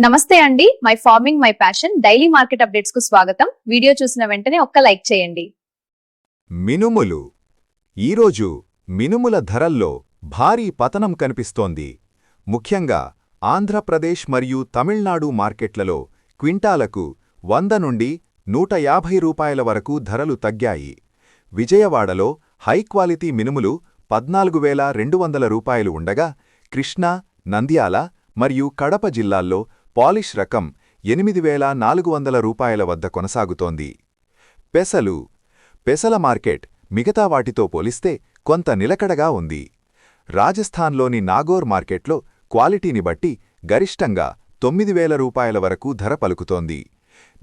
నమస్తే అండి. My farming my passion daily market updates కు స్వాగతం. వీడియో చూసిన వెంటనే ఒక్క లైక్ చేయండి. మినుములు. ఈరోజు మినుముల ధరల్లో భారీ పతనం కనిపిస్తోంది. ముఖ్యంగా ఆంధ్రప్రదేశ్ మరియు తమిళనాడు మార్కెట్లలో క్వింటాలకు 100 నుండి 150 రూపాయల వరకు ధరలు తగ్గాయి. విజయవాడలో హైక్వాలిటీ మినుములు 14,200 రూపాయలు ఉండగా, కృష్ణా, నంద్యాల మరియు కడప జిల్లాల్లో పాలిష్ రకం 8,400 రూపాయల వద్ద కొనసాగుతోంది. పెసల మార్కెట్ మిగతా వాటితో పోలిస్తే కొంత నిలకడగా ఉంది. రాజస్థాన్లోని నాగోర్ మార్కెట్లో క్వాలిటీని బట్టి గరిష్టంగా 9,000 రూపాయల వరకు ధర పలుకుతోంది.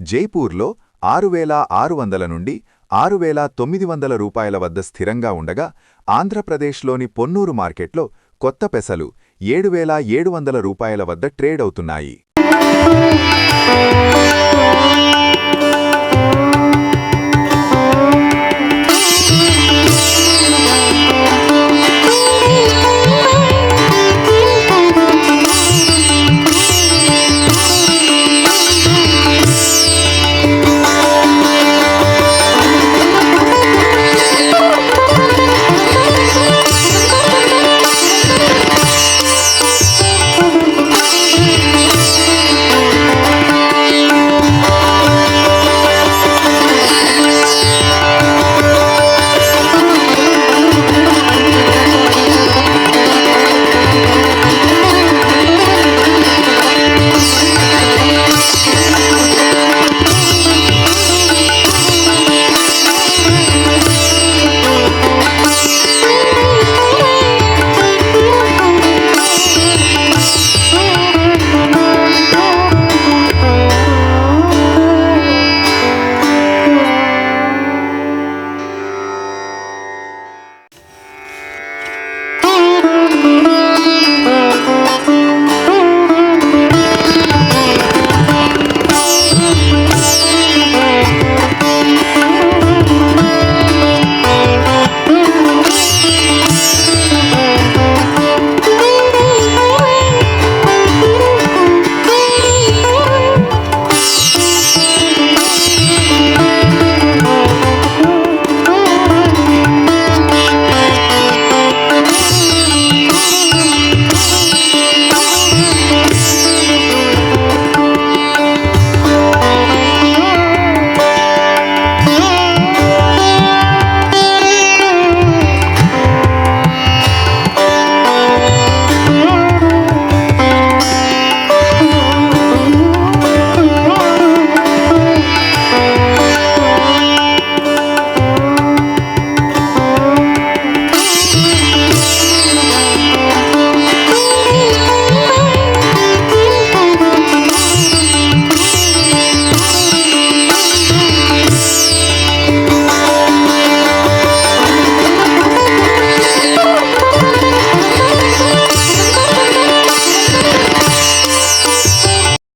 జైపూర్లో 6,600 నుండి 6,900 రూపాయల వద్ద స్థిరంగా ఉండగా, ఆంధ్రప్రదేశ్లోని పొన్నూరు మార్కెట్లో కొత్త పెసలు 7,700 రూపాయల వద్ద ట్రేడ్ అవుతున్నాయి.